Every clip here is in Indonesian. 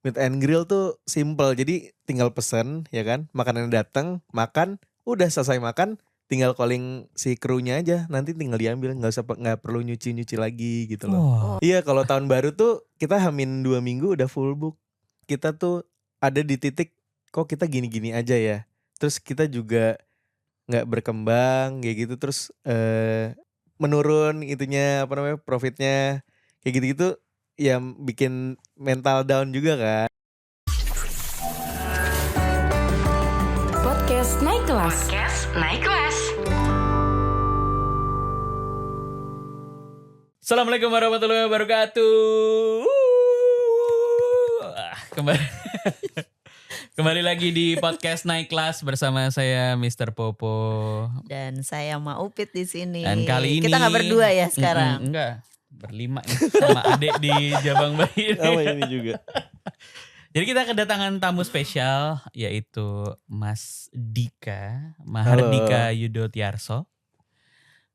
Meet and grill tuh simple, jadi tinggal pesen ya kan, makanannya datang, makan, udah selesai makan, tinggal calling si krunya aja, nanti tinggal diambil, nggak perlu nyuci lagi gitu loh. Oh. Iya, kalau tahun baru tuh kita H-2 minggu udah full book. Kita tuh ada di titik kok kita gini-gini aja ya. Terus kita juga nggak berkembang kayak gitu, terus menurun itunya apa namanya profitnya kayak gitu-gitu, yang bikin mental down juga kan. Podcast Naik Kelas. Assalamualaikum warahmatullahi wabarakatuh. Kembali lagi di podcast Naik Kelas bersama saya Mr. Popo dan saya Ma Upit di sini. Dan kali ini kita nggak berdua ya sekarang. Enggak, berlima nih sama adek di Jabang Bayi. Sama ini juga. Jadi kita kedatangan tamu spesial yaitu Mas Dika, Mahardika Yudotiarso.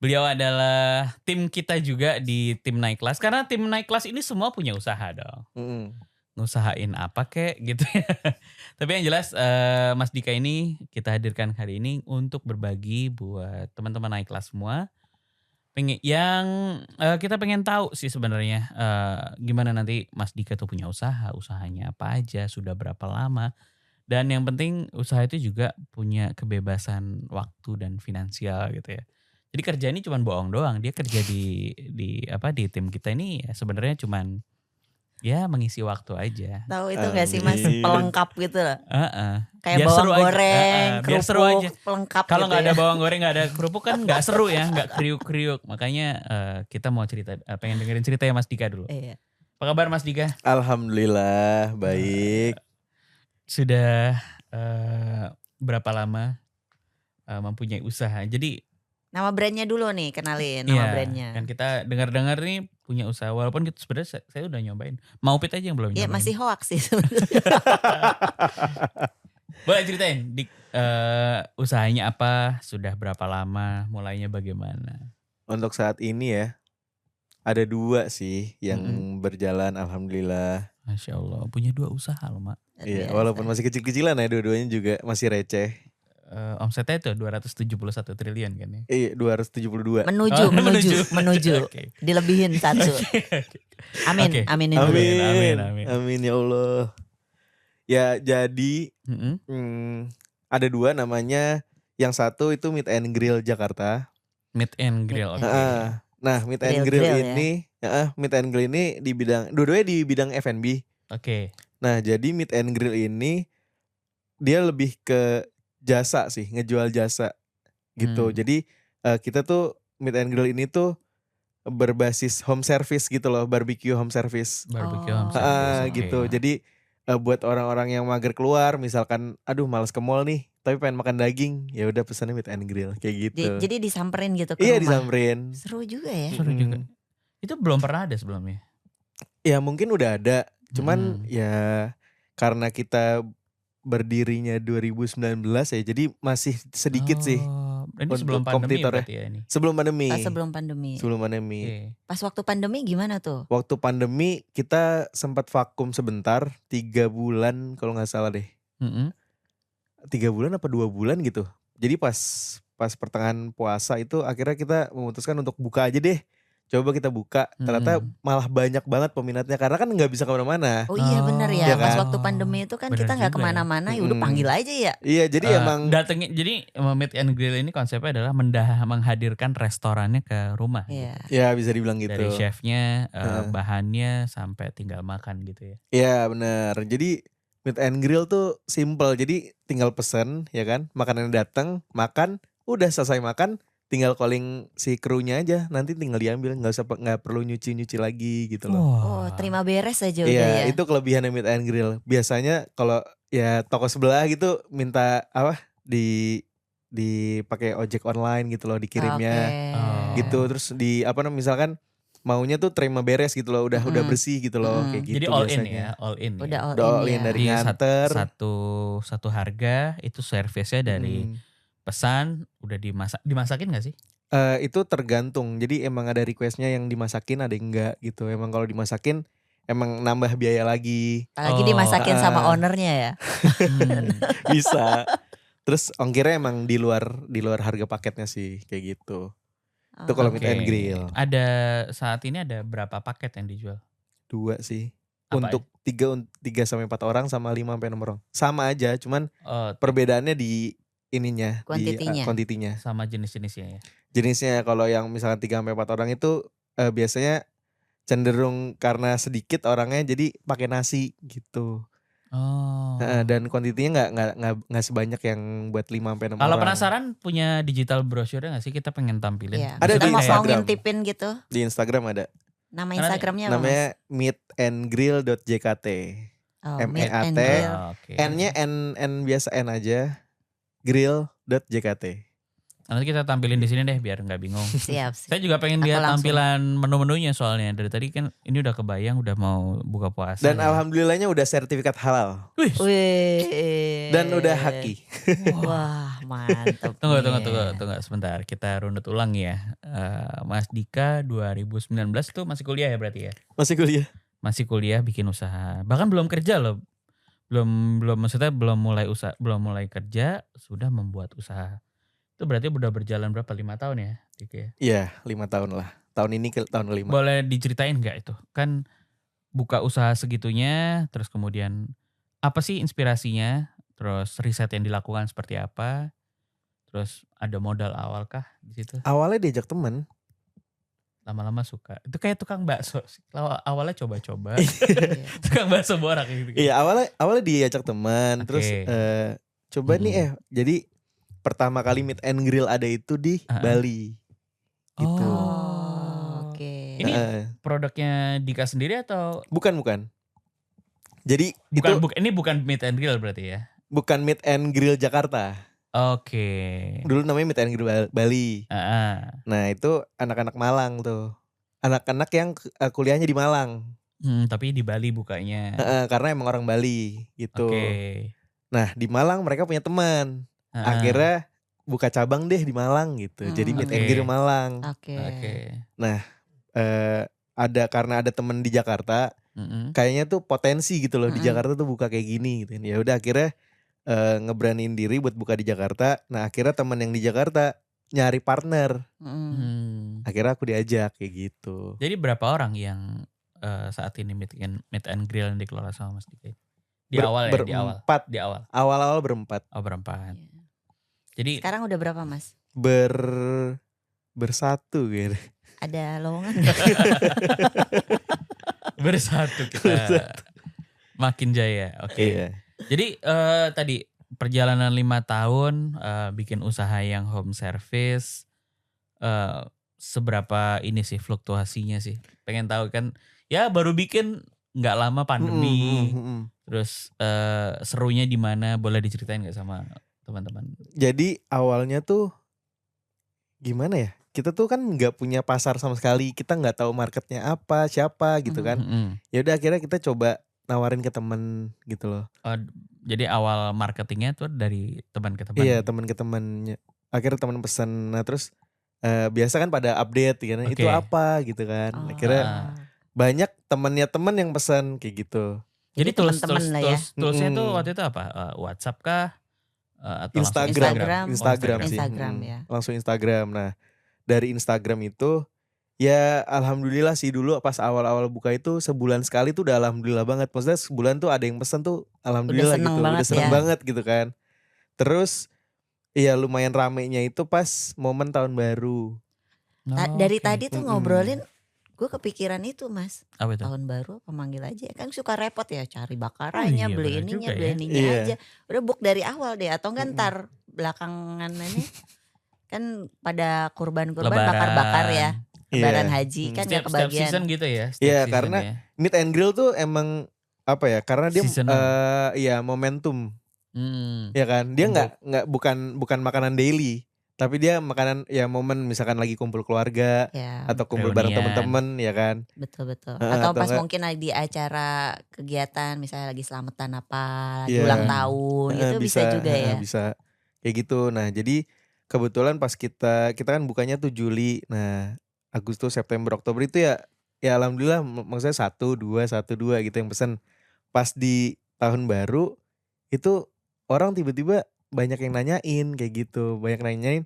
Beliau adalah tim kita juga di tim Naik Kelas. Karena tim Naik Kelas ini semua punya usaha dong. Ngusahain apa kek gitu ya. Tapi yang jelas Mas Dika ini kita hadirkan hari ini untuk berbagi buat teman-teman Naik Kelas semua. Kita pengen tahu sih sebenarnya gimana nanti Mas Dika tuh punya usahanya apa aja, sudah berapa lama. Dan yang penting usaha itu juga punya kebebasan waktu dan finansial gitu ya. Jadi kerja ini cuma bohong doang. Dia kerja di tim kita ini ya sebenarnya cuman ya mengisi waktu aja. Tahu itu nggak sih Mas, pelengkap gitu loh. Kayak Biar bawang goreng, biar seru aja. Pelengkap. Kalau gitu nggak ya. ada bawang goreng, nggak ada kerupuk kan nggak seru ya, nggak kriuk-kriuk. Makanya kita mau cerita, pengen dengerin cerita ya Mas Dika dulu. Iya. Apa kabar Mas Dika? Alhamdulillah baik. Sudah berapa lama mempunyai usaha? Jadi Nama brandnya dulu nih, kenalin nama brandnya. Kan kita dengar-dengar nih punya usaha, walaupun kita sebenarnya saya udah nyobain. Mau Upit aja yang belum Iya nyobain. masih hoax sih sebenarnya. Boleh ceritain, usahanya apa, sudah berapa lama, mulainya bagaimana? Untuk saat ini ya, ada 2 sih yang berjalan alhamdulillah. Masya Allah, punya 2 usaha loh Mak. Iya, walaupun masih kecil-kecilan ya, dua-duanya juga masih receh. Omsetnya itu 271 triliun kan ya? Iya, 272. Menuju. Okay. Dilebihin 1. Amin, Okay. aminin dulu. Amin ya Allah. Ya jadi ada 2 namanya. Yang satu itu Meet and Grill Jakarta. Meet and Grill. Okay. Nah, Meet and Grill ini, Meet and Grill ini di bidang, dua-duanya di bidang F&B. Oke. Nah, jadi Meet and Grill ini dia lebih ke jasa sih, ngejual jasa gitu. Jadi kita tuh Meet and Grill ini tuh berbasis home service gitu loh, barbecue home service. Home service. Gitu. Jadi buat orang-orang yang mager keluar, misalkan aduh malas ke mall nih, tapi pengen makan daging, ya udah pesannya Meet and Grill kayak gitu. Jadi disamperin gitu ke Iya, rumah. disamperin. Seru juga ya. Seru juga. Itu belum pernah ada sebelumnya? Ya mungkin udah ada, cuman ya karena kita berdirinya 2019 ya, jadi masih sedikit sih. Ini sebelum pandemi berarti ya ini? Sebelum pandemi. Sebelum pandemi. Okay. Pas waktu pandemi gimana tuh? Waktu pandemi kita sempat vakum sebentar, 3 bulan kalau gak salah deh. 3 bulan apa 2 bulan gitu. Jadi pas pertengahan puasa itu akhirnya kita memutuskan untuk buka aja deh. Coba kita buka, ternyata malah banyak banget peminatnya karena kan nggak bisa kemana-mana. Oh iya benar ya, pas kan? waktu pandemi itu kan Bener kita nggak juga kemana-mana, ya udah panggil aja ya. Iya, jadi emang datengin. Jadi Meet and Grill ini konsepnya adalah menghadirkan restorannya ke rumah. Iya. Gitu. Ya bisa dibilang gitu. Dari chefnya, bahannya sampai tinggal makan gitu ya. Iya benar. Jadi Meet and Grill tuh simple, jadi tinggal pesen ya kan, makanannya datang, makan, udah selesai makan, tinggal calling si krunya aja, nanti tinggal diambil, nggak perlu nyuci lagi gitu loh. Oh, terima beres aja udah Iya, ya. itu kelebihannya Meet and Grill. Biasanya kalau ya toko sebelah gitu minta apa dipakai ojek online gitu loh, dikirimnya gitu, terus misalkan maunya tuh terima beres gitu loh, udah bersih gitu loh, kayak gitu. Jadi all biasanya. in ya, all in. Udah ya. all in ya. Dari nganter satu harga itu servisnya dari pesan udah dimasakin nggak sih? Itu tergantung. Jadi emang ada requestnya yang dimasakin, ada yang enggak gitu. Emang kalau dimasakin emang nambah biaya lagi. Apalagi dimasakin sama Ah. ownernya ya. Bisa. Terus ongkirnya emang di luar harga paketnya sih kayak gitu. Itu kalau meet and grill. Ada saat ini ada berapa paket yang dijual? 2 sih. Apa Untuk 3 sampai 4 orang sama 5 sampai 6 orang. Sama aja, cuman perbedaannya di ininya, Kuantitinya. di kuantitinya. Sama jenis-jenisnya ya. Jenisnya kalau yang misalkan 3 sampai 4 orang itu biasanya cenderung karena sedikit orangnya jadi pakai nasi gitu. Dan kuantitinya nggak sebanyak yang buat 5 sampai 6 orang. Kalau penasaran punya digital brochure nggak sih, kita pengen tampilin. Iya. Ada Kita di mau Instagram. ngintipin gitu. Di Instagram ada. Nama Instagramnya apa Namanya Mas? meetandgrill.jkt. Meet and MEAT. Grill. N-nya N biasa N aja. grill.jkt. Nanti kita tampilin di sini deh biar nggak bingung. Siap. Saya juga pengen Aku lihat langsung. tampilan menu-menunya soalnya. Dari tadi kan ini udah kebayang udah mau buka puasa. Dan ya. alhamdulillahnya udah sertifikat halal. Wih. Dan udah haki. Wah, mantap. Tunggu sebentar. Kita runut ulang ya. Mas Dika 2019 tuh masih kuliah ya berarti ya? Masih kuliah. Masih kuliah bikin usaha. Bahkan belum kerja loh. Belum maksudnya belum mulai kerja sudah membuat usaha. Itu berarti udah berjalan berapa? 5 tahun ya, Dika ya? Iya, 5 tahun lah. Tahun ini ke tahun ke-5. Boleh diceritain nggak itu? Kan buka usaha segitunya, terus kemudian apa sih inspirasinya? Terus riset yang dilakukan seperti apa? Terus ada modal awal kah di situ? Awalnya diajak temen. Lama-lama suka. Itu kayak tukang bakso. Awalnya coba-coba. Tukang bakso borak gitu. Iya, awalnya diajak teman. Terus coba nih jadi pertama kali meet and grill ada itu di Bali. Gitu. Oke. Ini produknya Dika sendiri atau? Bukan. Jadi ini bukan meet and grill berarti ya? Bukan meet and grill Jakarta. Oke. Dulu namanya meet and grill Bali. Nah itu anak-anak Malang tuh. Anak-anak yang kuliahnya di Malang. Tapi di Bali bukanya. Karena emang orang Bali gitu. Oke. Nah di Malang mereka punya teman. Akhirnya buka cabang deh di Malang gitu. Jadi meet and grill Malang. Oke. Nah karena ada temen di Jakarta. Kayaknya tuh potensi gitu loh di Jakarta tuh buka kayak gini gitu. Ya udah akhirnya ngeberaniin diri buat buka di Jakarta. Nah akhirnya temen yang di Jakarta nyari partner. Akhirnya aku diajak kayak gitu. Jadi berapa orang yang saat ini meet and grill yang dikelola sama Mas Dika? Di awal. Awal-awal berempat. Oh berempat. Jadi sekarang udah berapa Mas? Bersatu gitu. Ada lowongan? Bersatu kita makin jaya. Oke. Iya. Jadi tadi perjalanan 5 tahun bikin usaha yang home service. Seberapa ini sih fluktuasinya sih? Pengen tahu kan. Ya baru bikin nggak lama pandemi. Terus serunya di mana? Boleh diceritain nggak sama teman-teman? Jadi awalnya tuh gimana ya? Kita tuh kan nggak punya pasar sama sekali. Kita nggak tahu marketnya apa, siapa gitu kan. Ya udah akhirnya kita coba nawarin ke temen gitu loh. Jadi awal marketingnya tuh dari teman ke teman. Iya, teman ke temannya. Akhirnya teman pesan. Nah terus biasa kan pada update kan. Itu apa gitu kan. Akhirnya banyak temennya temen yang pesan kayak gitu. Jadi toolsnya tuh waktu itu apa? WhatsApp kah? Atau Instagram sih. Instagram ya. Langsung Instagram. Nah dari Instagram itu ya alhamdulillah sih dulu pas awal-awal buka itu sebulan sekali tuh udah alhamdulillah banget. Maksudnya sebulan tuh ada yang pesen tuh alhamdulillah gitu. Udah seneng banget gitu kan. Terus iya lumayan ramenya itu pas momen tahun baru. Dari tadi tuh ngobrolin gue kepikiran itu Mas. Apa itu? Tahun baru apa manggil aja. Kan suka repot ya cari bakarannya, beli ininya, beli ininya aja. Udah book dari awal deh atau enggak ntar belakangan ini. Kan pada kurban-kurban bakar-bakar ya. Lebaran haji kan ya kebagian. Setiap season gitu ya. Iya karena meet and grill tuh emang apa ya? Karena dia momentum. Ya kan? Dia nggak bukan makanan daily. Tapi dia makanan ya momen misalkan lagi kumpul keluarga atau kumpul bareng teman-teman ya kan. Betul. Atau pas mungkin di acara kegiatan misalnya lagi selamatan apa, lagi ulang tahun itu bisa juga ya. Bisa kayak gitu. Nah jadi kebetulan pas kita kan bukanya tuh Juli. Nah Agustus, September, Oktober itu ya ya alhamdulillah maksudnya 1, 2 gitu yang pesen. Pas di tahun baru itu orang tiba-tiba banyak yang nanyain kayak gitu, banyak nanyain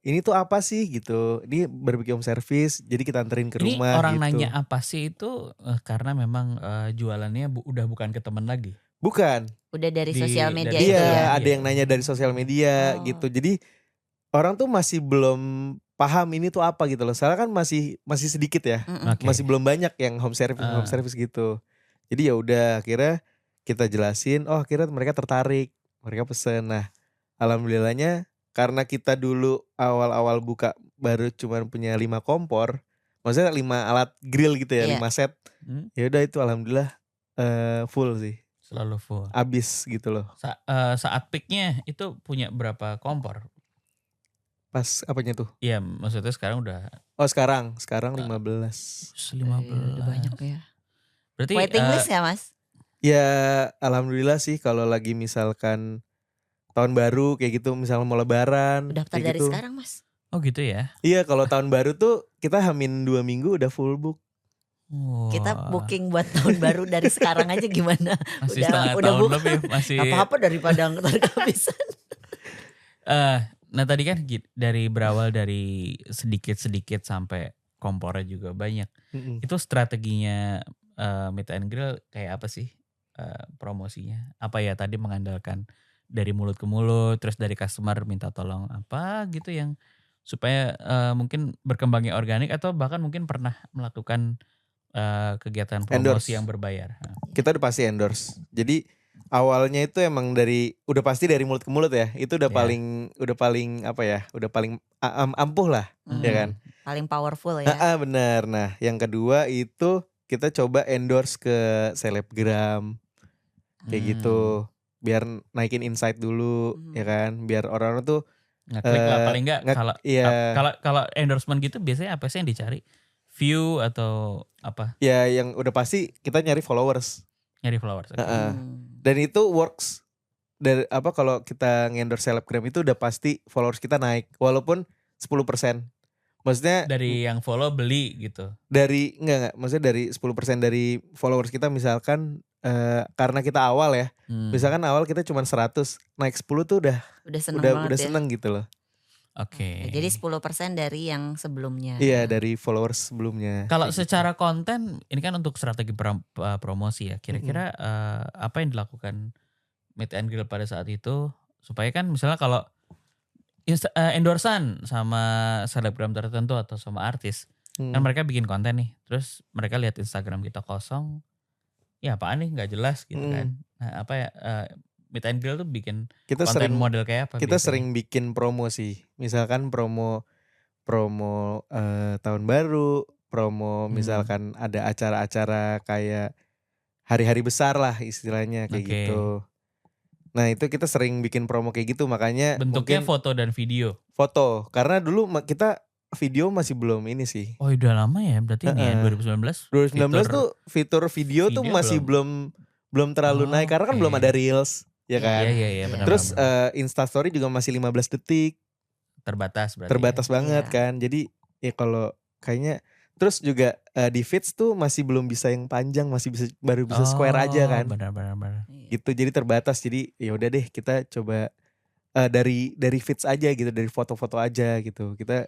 ini tuh apa sih gitu, ini barbecue home service jadi kita anterin ke Ini rumah orang gitu. nanya apa sih itu karena memang jualannya udah bukan ke temen lagi. Bukan. Udah dari sosial media dari itu Iya, ya. ada yang nanya dari sosial media gitu. Jadi orang tuh masih belum paham ini tuh apa gitu loh. Soalnya kan masih sedikit ya. Oke. Masih belum banyak yang home service gitu. Jadi ya udah akhirnya kita jelasin, oh akhirnya mereka tertarik. Mereka pesen. Nah, alhamdulillahnya karena kita dulu awal-awal buka baru cuma punya 5 kompor. Maksudnya 5 alat grill gitu ya, Iya. 5 set. Ya udah itu alhamdulillah full sih. Selalu full. Abis gitu loh. Saat peaknya itu punya berapa kompor? Pas apanya tuh? Iya, maksudnya sekarang udah. Oh sekarang 15. 15. Udah banyak ya. Berarti Waiting list ya Mas? Ya alhamdulillah sih kalau lagi misalkan tahun baru kayak gitu, misalnya mau lebaran Daftar kayak dari gitu. sekarang Mas? Oh gitu ya? Iya kalau tahun baru tuh kita hamin 2 minggu udah full book. Kita booking buat tahun baru dari sekarang aja gimana? Masih udah setengah tahun buka. lebih masih. Apa-apa daripada ntar kehabisan. Nah tadi kan dari berawal dari sedikit-sedikit sampai kompornya juga banyak. Itu strateginya Meet and Grill kayak apa sih promosinya? Apa ya tadi mengandalkan dari mulut ke mulut, terus dari customer minta tolong apa gitu yang supaya mungkin berkembangnya organik atau bahkan mungkin pernah melakukan kegiatan promosi yang berbayar. Kita udah pasti endorse. Jadi awalnya itu emang udah pasti dari mulut ke mulut ya. Itu udah paling apa ya? Udah paling ampuh lah, ya kan? Paling powerful ya. Benar. Nah, yang kedua itu kita coba endorse ke selebgram kayak gitu. Biar naikin insight dulu, ya kan? Biar orang-orang tuh ngeklik lah paling enggak kalau endorsement gitu biasanya apa sih yang dicari? View atau apa? Ya yang udah pasti kita nyari followers. Nyari followers. Okay. Dan itu works. Dari kalau kita nge-endorse selebgram itu udah pasti followers kita naik walaupun 10%. Maksudnya dari yang follow beli gitu. Dari enggak, maksudnya dari 10% dari followers kita misalkan karena kita awal ya. Misalkan awal kita cuma 100, naik 10 tuh udah seneng gitu loh. Oke. Jadi 10% dari yang sebelumnya. Iya, dari followers sebelumnya. Kalau secara konten ini kan untuk strategi promosi ya. Kira-kira apa yang dilakukan Meet and Grill pada saat itu supaya kan misalnya kalau endorsan sama selebgram tertentu atau sama artis kan mereka bikin konten nih, terus mereka lihat Instagram kita kosong, ya apaan nih nggak jelas gitu kan. Nah apa ya Meet and Grill tuh bikin konten model kayak apa? Kita sering bikin promo sih, misalkan promo tahun baru, promo misalkan ada acara-acara kayak hari-hari besar lah istilahnya kayak gitu. Nah itu kita sering bikin promo kayak gitu, makanya bentuknya mungkin foto dan video. Foto, karena dulu kita video masih belum ini sih. Oh udah lama ya berarti ini ya 2019. 2019 tuh fitur video tuh masih belum terlalu naik karena kan belum ada Reels, ya kan. Iya benar. Terus Instastory juga masih 15 detik. Terbatas berarti. Terbatas banget kan. Jadi ya kalau kayaknya terus juga di feeds tuh masih belum bisa yang panjang, baru bisa square aja kan. Benar. Gitu jadi terbatas. Jadi ya udah deh kita coba dari feeds aja gitu, dari foto-foto aja gitu. Kita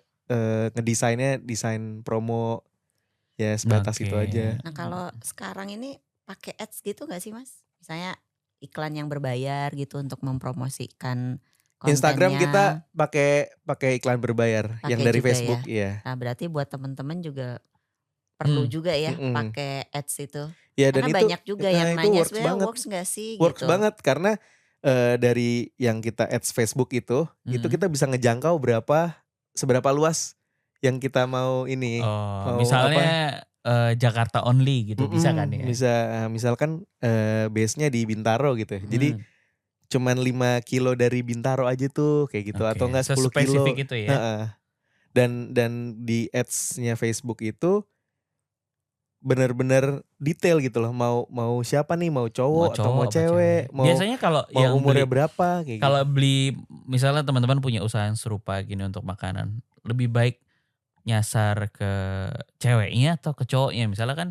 ngedesainnya desain promo ya sebatas itu aja. Nah kalau sekarang ini pakai ads gitu gak sih Mas? Misalnya iklan yang berbayar gitu untuk mempromosikan kontennya. Instagram kita pakai iklan berbayar yang dari Facebook ya. Nah berarti buat teman-teman juga perlu juga ya pakai ads itu. Ya, karena dan banyak juga yang nanya sebenarnya works gak sih works gitu. Banget karena dari yang kita ads Facebook itu kita bisa ngejangkau seberapa luas yang kita mau ini. Mau misalnya Jakarta only gitu bisa kan ya? Bisa, misalkan base-nya di Bintaro gitu ya. Jadi cuman 5 kilo dari Bintaro aja tuh kayak gitu atau enggak 10 kilo. Spesifik itu ya. Dan di ads-nya Facebook itu benar-benar detail gitu loh, mau siapa nih, mau cowok atau mau cewek, biasanya kalau mau yang umurnya berapa kayak kalau gitu. Beli misalnya teman-teman punya usaha yang serupa gini untuk makanan, lebih baik nyasar ke ceweknya atau ke cowoknya. Misalnya kan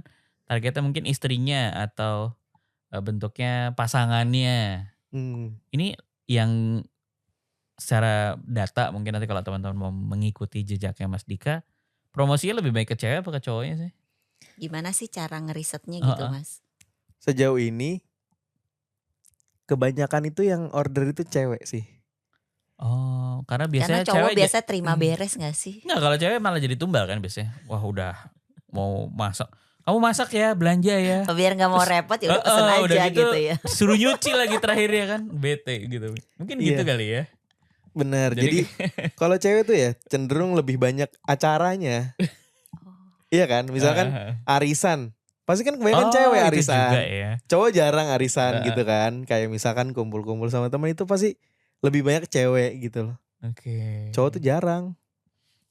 targetnya mungkin istrinya atau bentuknya pasangannya. Ini yang secara data mungkin nanti kalau teman-teman mau mengikuti jejaknya Mas Dika, promosinya lebih baik ke cewek apa ke cowoknya sih? Gimana sih cara ngerisetnya gitu Mas? Sejauh ini kebanyakan itu yang order itu cewek sih. Oh, karena biasanya cowok cewek biasa terima beres gak sih? Enggak, kalau cewek malah jadi tumbal kan biasanya. Wah udah mau masak. Kamu masak ya, belanja ya. Biar gak mau repot ya udah pesen aja gitu ya. Suruh nyuci lagi terakhirnya kan, bete gitu. Mungkin gitu kali ya. Benar, jadi kalau cewek tuh ya cenderung lebih banyak acaranya. Iya kan, misalkan arisan. Pasti kan kebanyakan cewek arisan. Juga ya. Cowok jarang arisan gitu kan. Kayak misalkan kumpul-kumpul sama teman itu pasti lebih banyak cewek gitu loh. Oke. Cowok tuh jarang.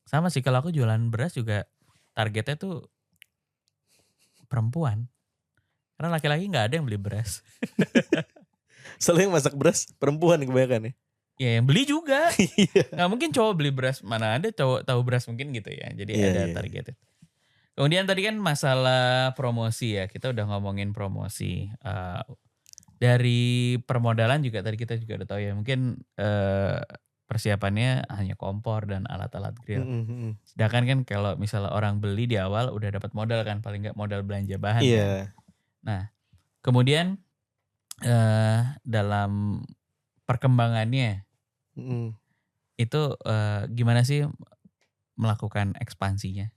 Sama sih kalau aku jualan beras juga targetnya tuh perempuan. Karena laki-laki gak ada yang beli beras. Soalnya yang masak beras perempuan kebanyakan ya. Ya yang beli juga. Gak mungkin cowok beli beras. Mana ada cowok tahu beras mungkin gitu ya. Jadi ada targetnya. Kemudian tadi kan masalah promosi ya. Kita udah ngomongin promosi. Dari permodalan juga tadi kita juga udah tahu ya. Mungkin persiapannya hanya kompor dan alat-alat grill. Sedangkan kan kalau misalnya orang beli di awal udah dapat modal kan. Paling gak modal belanja bahan kan. Nah kemudian dalam perkembangannya itu gimana sih melakukan ekspansinya?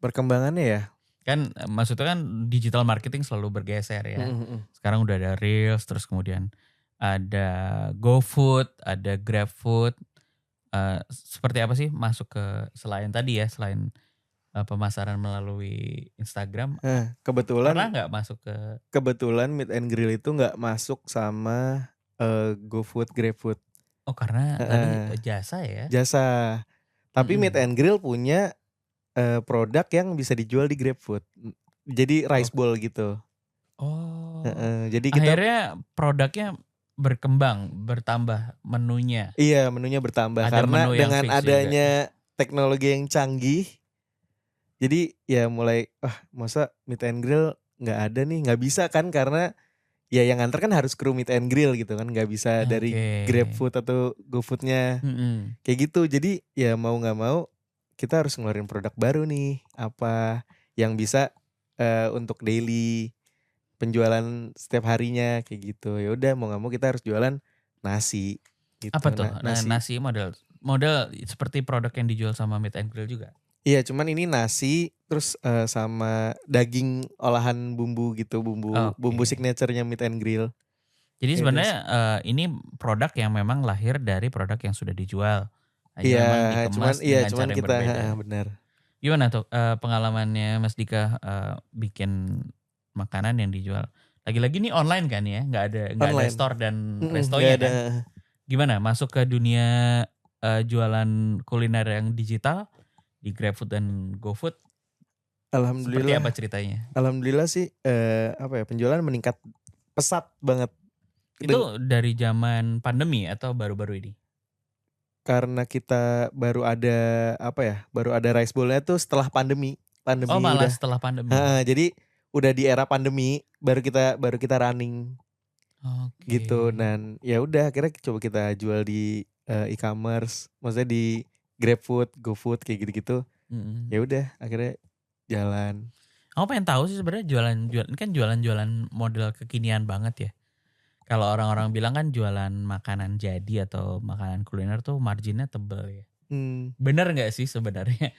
Perkembangannya ya? Kan maksudnya kan digital marketing selalu bergeser ya. Sekarang udah ada Reels, terus kemudian ada GoFood, ada GrabFood. Seperti apa sih masuk ke selain tadi ya, selain pemasaran melalui Instagram? Kebetulan pernah nggak masuk ke? Kebetulan Meet and Grill itu nggak masuk sama GoFood, GrabFood. Oh karena tadi jasa ya? Jasa. Tapi Meet and Grill punya produk yang bisa dijual di GrabFood. Jadi rice bowl gitu. Oh. Jadi kita akhirnya produknya berkembang, bertambah menunya. Iya, menunya bertambah ada karena menu dengan adanya teknologi yang canggih. Jadi ya mulai masa Meet and Grill nggak ada nih, nggak bisa kan karena ya yang nganter kan harus kru Meet and Grill gitu kan, nggak bisa dari GrabFood atau GoFoodnya kayak gitu. Jadi ya mau nggak mau kita harus ngeluarin produk baru nih, apa yang bisa untuk daily penjualan setiap harinya kayak gitu. Ya udah mau nggak mau kita harus jualan nasi. Gitu. Apa tuh? Nasi model seperti produk yang dijual sama Meet and Grill juga. Iya, cuman ini nasi terus sama daging olahan bumbu gitu, bumbu signaturenya Meet and Grill. Jadi sebenarnya ini produk yang memang lahir dari produk yang sudah dijual. Iya, cuman kita benar. Gimana tuh pengalamannya Mas Dika bikin makanan yang dijual? Lagi-lagi nih online kan ya, nggak ada store dan restonya kan? Gimana masuk ke dunia jualan kuliner yang digital di GrabFood dan GoFood? Alhamdulillah. Seperti apa ceritanya? Alhamdulillah sih penjualan meningkat pesat banget. Itu dari zaman pandemi atau baru-baru ini? Karena kita baru ada rice bowl-nya tuh setelah pandemi. Oh malah setelah pandemi. Jadi udah di era pandemi baru kita running. Gitu. Dan ya udah akhirnya coba kita jual di e-commerce, maksudnya di GrabFood, GoFood kayak gitu-gitu. Ya udah akhirnya jalan. Aku pengen tahu sih sebenarnya jualan model kekinian banget ya. Kalau orang-orang bilang kan jualan makanan jadi atau makanan kuliner tuh marginnya tebal ya. Bener nggak sih sebenarnya?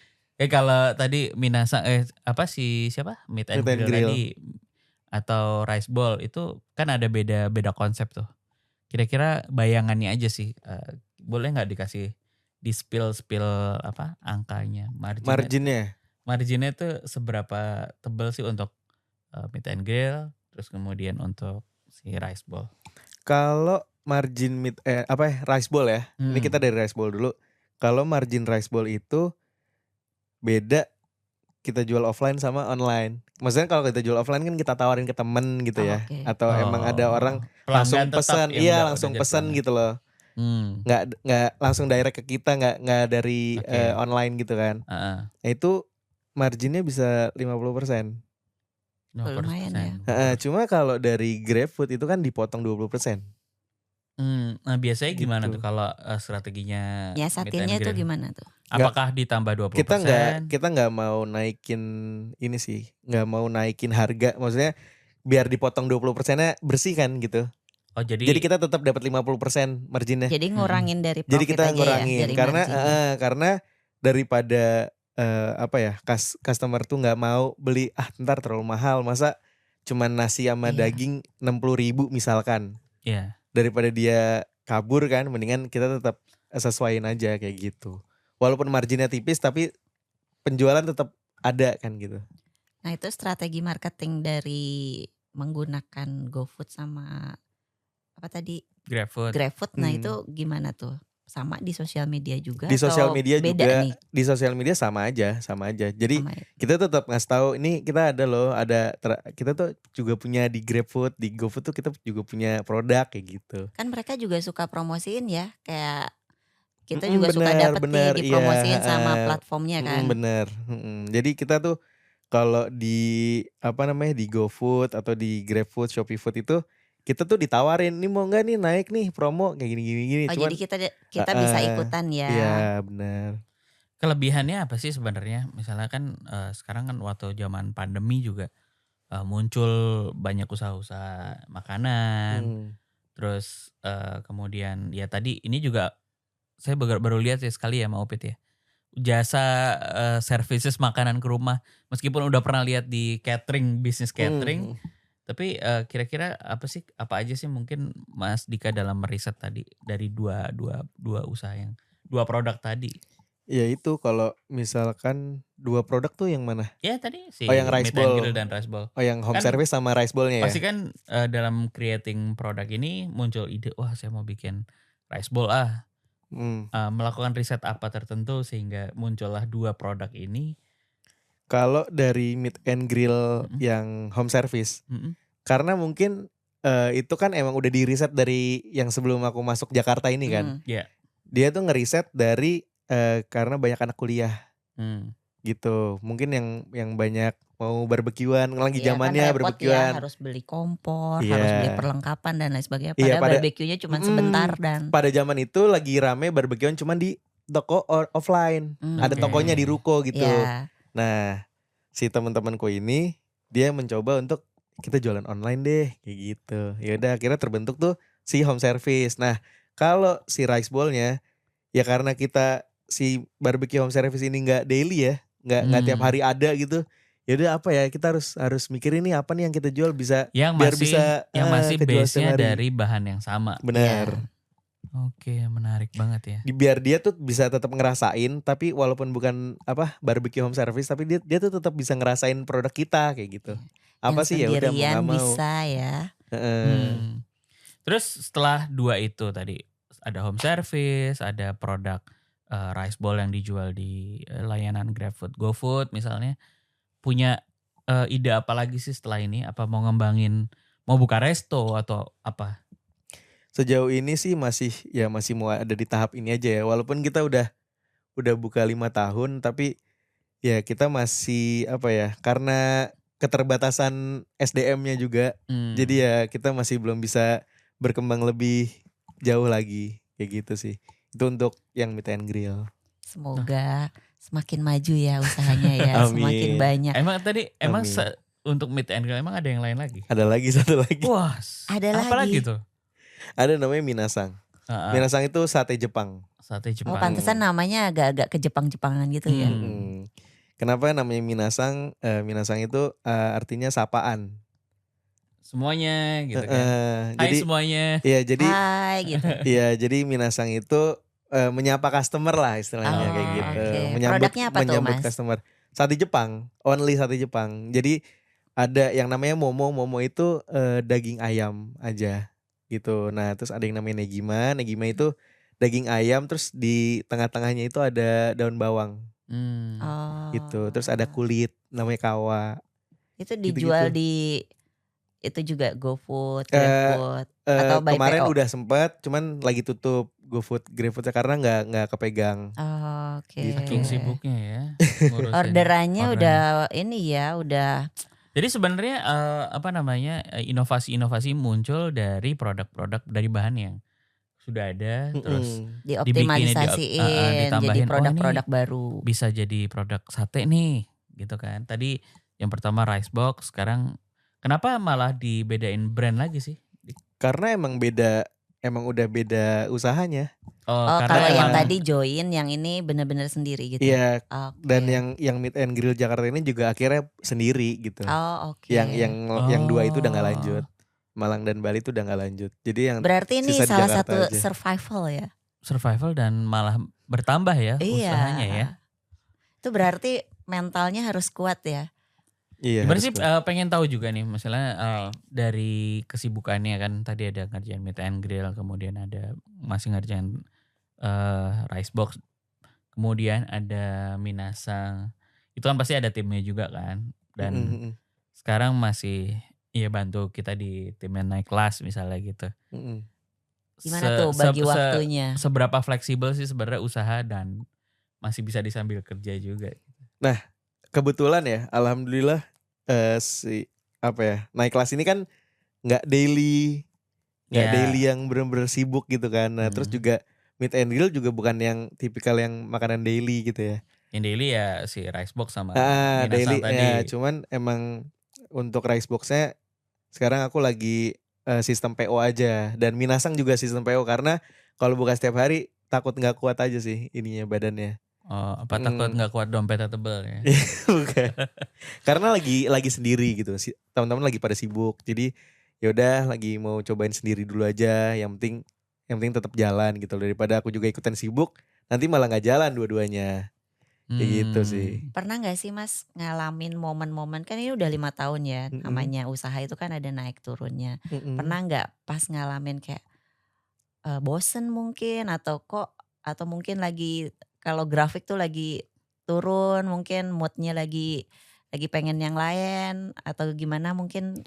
Kalau tadi Minasa siapa Meet and Grill tadi atau rice bowl itu kan ada beda konsep tuh. Kira-kira bayangannya aja sih. Boleh nggak dikasih di spill angkanya, marginnya tuh seberapa tebal sih untuk Meet and Grill, terus kemudian untuk si rice bowl. Kalau margin rice bowl ya. Ini kita dari rice bowl dulu. Kalau margin rice bowl itu beda kita jual offline sama online. Maksudnya kalau kita jual offline kan kita tawarin ke temen gitu ya. Atau emang ada orang langsung pesan. Iya langsung pesan gitu loh. nggak langsung direct ke kita, nggak dari online gitu kan. Nah itu marginnya bisa 50%. Lumayan ya. Cuma kalau dari GrabFood itu kan dipotong 20%. Nah biasanya gimana Gitu. tuh kalau strateginya Nyiasatinnya itu gimana tuh? Apakah ditambah 20%? Kita nggak mau naikin ini sih, nggak mau naikin harga, maksudnya biar dipotong 20%-nya bersih kan gitu. Oh jadi kita tetap dapat 50% marginnya. Jadi ngurangin dari profit jadi kita aja ngurangin ya, dari karena daripada customer tuh nggak mau beli ntar terlalu mahal, masa cuman nasi sama daging 60.000 misalkan. Iya. Daripada dia kabur kan, mendingan kita tetap sesuaiin aja kayak gitu. Walaupun marginnya tipis tapi penjualan tetap ada kan gitu. Nah itu strategi marketing dari menggunakan GoFood sama apa tadi? GrabFood. Nah itu gimana tuh? Sama di sosial media juga di sosial media beda juga nih? Di sosial media sama aja. Jadi kita tetap ngasih tahu ini kita ada loh, kita tuh juga punya di GrabFood, di GoFood tuh kita juga punya produk kayak gitu. Kan mereka juga suka promosiin ya, kayak kita juga suka dapet nih dipromosiin sama platformnya kan. Bener. Jadi kita tuh kalau di di GoFood atau di GrabFood, ShopeeFood itu kita tuh ditawarin, nih mau nggak nih naik nih promo kayak gini. Oh cuman, jadi kita bisa ikutan ya. Iya benar. Kelebihannya apa sih sebenarnya? Misalnya kan sekarang kan waktu zaman pandemi juga muncul banyak usaha-usaha makanan. Terus kemudian ya tadi ini juga saya baru lihat ya sekali ya sama Opit ya. Jasa services makanan ke rumah. Meskipun udah pernah lihat di bisnis catering. Tapi kira-kira apa aja sih mungkin Mas Dika dalam meriset tadi dari dua usaha dua produk tadi? Ya itu kalau misalkan dua produk tuh yang mana? Ya tadi sih yang rice bowl dan rice bowl. Yang home service sama rice bowl-nya ya? Pasti kan dalam creating produk ini muncul ide, wah saya mau bikin rice bowl melakukan riset apa tertentu sehingga muncullah dua produk ini. Kalau dari meat and grill yang home service, karena mungkin itu kan emang udah di riset dari yang sebelum aku masuk Jakarta ini kan. Dia tuh ngeriset dari karena banyak anak kuliah gitu. Mungkin yang banyak mau barbekyuan, lagi zamannya kan barbekyuan. Ya, harus beli kompor, harus beli perlengkapan dan lain sebagainya. Padahal barbekyunya cuma sebentar dan. Pada zaman itu lagi rame barbekyuan cuma di toko offline. Ada tokonya di ruko gitu. Nah si teman-temanku ini dia mencoba untuk kita jualan online deh kayak gitu. Ya udah akhirnya terbentuk tuh si home service. Nah kalau si rice bowl-nya ya karena kita si barbecue home service ini nggak daily ya, nggak tiap hari ada gitu. Ya udah kita harus mikirin nih apa nih yang kita jual bisa yang masih base-nya dari bahan yang sama. Benar. Ya. Oke, menarik banget ya. Biar dia tuh bisa tetap ngerasain, tapi walaupun bukan barbecue home service, tapi dia tuh tetap bisa ngerasain produk kita kayak gitu. Apa sih ya udah mau nggak mau. Bisa ya. Terus setelah dua itu tadi ada home service, ada produk rice bowl yang dijual di layanan GrabFood, GoFood misalnya. Punya ide apa lagi sih setelah ini? Apa mau ngembangin, mau buka resto atau apa? Sejauh ini sih masih mau ada di tahap ini aja ya. Walaupun kita udah buka 5 tahun, tapi ya kita masih karena keterbatasan SDM-nya juga. Jadi ya kita masih belum bisa berkembang lebih jauh lagi kayak gitu sih. Itu untuk yang meat and grill. Semoga semakin maju ya usahanya ya. Semakin banyak. Emang untuk meat and grill emang ada yang lain lagi? Ada lagi satu lagi. Wah, ada apa lagi tuh? Ada namanya minasang. Minasang itu sate Jepang. Oh pantesan namanya agak-agak ke Jepang-Jepangan gitu ya. Kenapa namanya minasang? Minasang itu artinya sapaan. Semuanya gitu kan. Hai semuanya. Iya jadi. Hai gitu. Iya jadi minasang itu menyapa customer lah istilahnya kayak gitu. Produknya apa menyambut tuh Mas? Customer. Sate Jepang, only sate Jepang. Jadi ada yang namanya momo. Momo itu daging ayam aja gitu. Nah terus ada yang namanya negima. Negima itu daging ayam, terus di tengah-tengahnya itu ada daun bawang. Gitu. Terus ada kulit namanya kawa. Itu dijual gitu. di Itu juga GoFood, Eh, GrabFood atau by Kemarin PO? udah sempet, cuman lagi tutup GoFood, GrabFoodnya karena nggak kepegang. Oh, oke. Saking sibuknya ya ngurusin Orderannya udah ini ya, udah. Jadi sebenarnya inovasi-inovasi muncul dari produk-produk dari bahan yang sudah ada, terus dioptimalisasiin jadi produk-produk baru. Bisa jadi produk sate nih, gitu kan. Tadi yang pertama rice box, sekarang kenapa malah dibedain brand lagi sih? Karena emang udah beda usahanya. Kalau yang tadi join, yang ini benar-benar sendiri gitu. Iya. Okay. Dan yang Meet and Grill Jakarta ini juga akhirnya sendiri gitu. Oh, oke. Yang dua itu udah nggak lanjut. Malang dan Bali itu udah nggak lanjut. Jadi yang berarti ini salah satu aja. Survival ya. Survival dan malah bertambah ya usahanya ya. Itu berarti mentalnya harus kuat ya. Iya. Gimana sih pengen tahu juga nih, misalnya dari kesibukannya kan tadi ada ngerjain Meet and Grill, kemudian ada masih ngerjain rice box, kemudian ada Minasang. Itu kan pasti ada timnya juga kan. Dan sekarang masih bantu kita di timnya naik kelas misalnya gitu. Gimana tuh bagi waktunya? Seberapa fleksibel sih sebenarnya usaha dan masih bisa disambil kerja juga. Nah, kebetulan ya, alhamdulillah naik kelas ini kan nggak daily yang bener-bener sibuk gitu kan. Nah, terus juga Meet and Grill juga bukan yang tipikal yang makanan daily gitu ya. Yang daily ya si rice box sama daily tadi. Ya, cuman emang untuk rice boxnya sekarang aku lagi sistem PO aja, dan Minasang juga sistem PO karena kalau buka setiap hari takut nggak kuat aja sih ininya badannya. Takut nggak kuat dompetnya tebel ya? Bukan. Karena lagi sendiri gitu, teman-teman lagi pada sibuk, jadi yaudah lagi mau cobain sendiri dulu aja. Yang penting tetap jalan gitu, daripada aku juga ikutan sibuk nanti malah nggak jalan dua-duanya. Kayak gitu sih. Pernah gak sih Mas ngalamin momen-momen, kan ini udah 5 tahun ya namanya usaha itu kan ada naik turunnya. Pernah gak pas ngalamin kayak bosen mungkin atau mungkin lagi kalau grafik tuh lagi turun, mungkin moodnya lagi pengen yang lain atau gimana, mungkin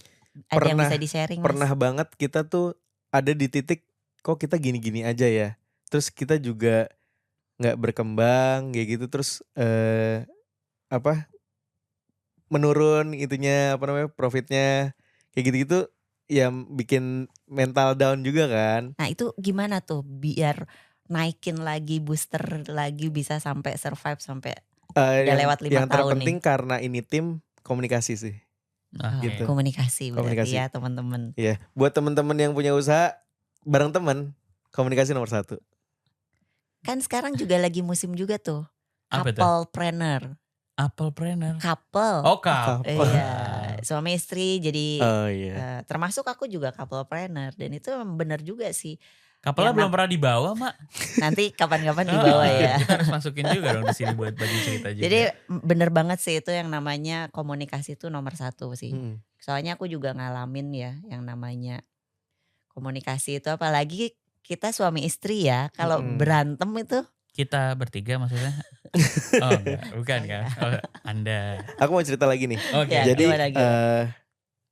ada yang bisa di-sharing Mas? Pernah banget kita tuh ada di titik kok kita gini-gini aja ya. Terus kita juga nggak berkembang kayak gitu, terus menurun itunya profitnya kayak gitu-gitu ya, bikin mental down juga kan. Nah itu gimana tuh biar naikin lagi, booster lagi, bisa sampai survive sampai udah lewat 5 tahun nih. Yang terpenting karena ini tim, komunikasi sih. Gitu. Komunikasi berarti ya teman-teman. Iya, buat teman-teman yang punya usaha bareng teman, komunikasi nomor 1. Kan sekarang juga lagi musim juga tuh. Couple-planner. Couple-planner? Couple. Oh, couple. Iya, suami istri jadi termasuk aku juga couple-planner. Dan itu benar juga sih. Couple belum pernah dibawa Mak. Nanti kapan-kapan dibawa ya. Kita harus masukin juga dong di sini buat bagi cerita juga. Jadi bener banget sih itu yang namanya komunikasi itu nomor 1 sih. Soalnya aku juga ngalamin ya yang namanya komunikasi itu, apalagi kita suami istri ya, kalau berantem itu. Kita bertiga maksudnya? Oh enggak, bukan kan? Oh, Anda. Aku mau cerita lagi nih. Jadi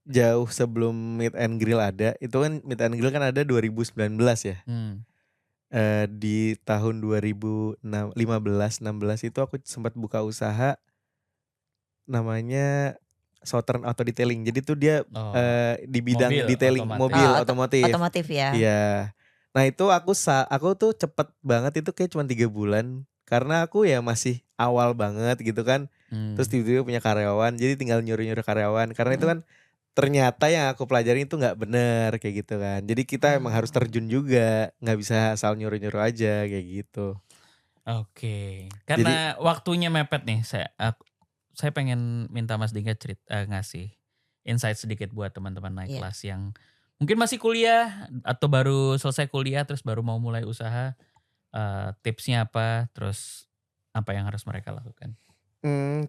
jauh sebelum Meet and Grill ada, itu kan Meet and Grill kan ada 2019 ya. Di tahun 2015-16 itu aku sempat buka usaha namanya Southern Auto Detailing. Jadi tuh dia di bidang detailing mobil otomotif. Otomotif ya. Iya. Nah itu aku tuh cepet banget, itu kayak cuma 3 bulan. Karena aku ya masih awal banget gitu kan. Terus tiba-tiba punya karyawan, jadi tinggal nyuruh-nyuruh karyawan. Karena itu kan ternyata yang aku pelajarin itu gak bener kayak gitu kan. Jadi kita emang harus terjun juga, gak bisa asal nyuruh-nyuruh aja kayak gitu. Oke. Karena waktunya mepet nih, saya pengen minta Mas Dika ngasih insight sedikit buat teman-teman naik kelas yang mungkin masih kuliah atau baru selesai kuliah terus baru mau mulai usaha. Tipsnya apa, terus apa yang harus mereka lakukan?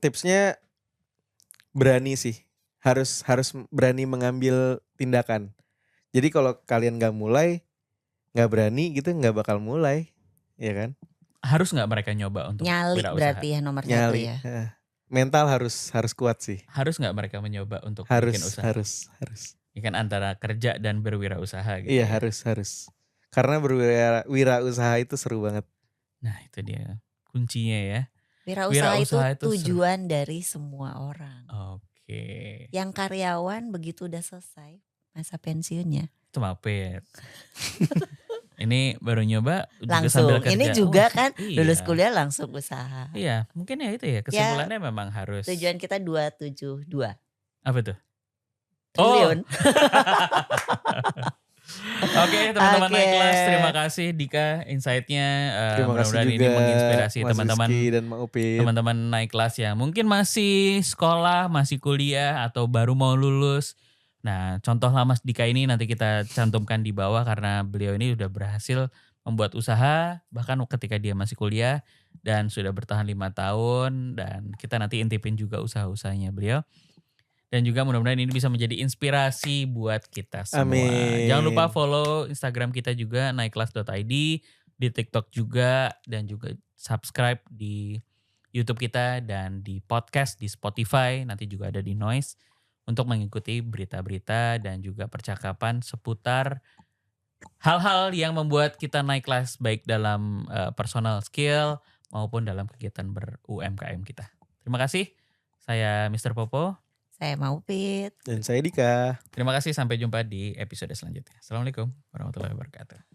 Tipsnya berani sih, harus berani mengambil tindakan. Jadi kalau kalian gak mulai, gak berani gitu, gak bakal mulai, ya kan? Harus gak mereka nyoba untuk nyali wirausaha? Berarti ya nomor 1 ya. Mental harus kuat sih. Harus gak mereka mencoba untuk bikin usaha? Harus. Ya kan antara kerja dan berwirausaha gitu. Iya ya. harus. Karena berwirausaha itu seru banget. Nah itu dia kuncinya ya. Wirausaha itu seru. tujuan dari semua orang. Oke. Yang karyawan begitu udah selesai masa pensiunnya. Itu mapet. Ini baru nyoba juga Langsung, sambil kerja. ini juga kan iya. lulus kuliah langsung usaha. Iya mungkin ya itu ya kesimpulannya memang harus. Tujuan kita 272 Apa tuh? triliun. Oke teman-teman naik kelas, terima kasih Dika insight-nya. Terima kasih Mudah-mudahan juga ini menginspirasi Mas Rizky dan Mak Upin. teman-teman naik kelas ya. Mungkin masih sekolah, masih kuliah atau baru mau lulus. Nah contohlah Mas Dika ini nanti kita cantumkan di bawah karena beliau ini udah berhasil membuat usaha bahkan ketika dia masih kuliah dan sudah bertahan 5 tahun dan kita nanti intipin juga usaha-usahanya beliau. Dan juga mudah-mudahan ini bisa menjadi inspirasi buat kita semua. Amin. Jangan lupa follow Instagram kita juga naikkelas.id, di TikTok juga, dan juga subscribe di YouTube kita dan di podcast di Spotify, nanti juga ada di Noise untuk mengikuti berita-berita dan juga percakapan seputar hal-hal yang membuat kita naik kelas baik dalam personal skill maupun dalam kegiatan ber-UMKM kita. Terima kasih. Saya Mr. Popo. Saya mau Upit. Dan saya Dika. Terima kasih, sampai jumpa di episode selanjutnya. Assalamualaikum warahmatullahi wabarakatuh.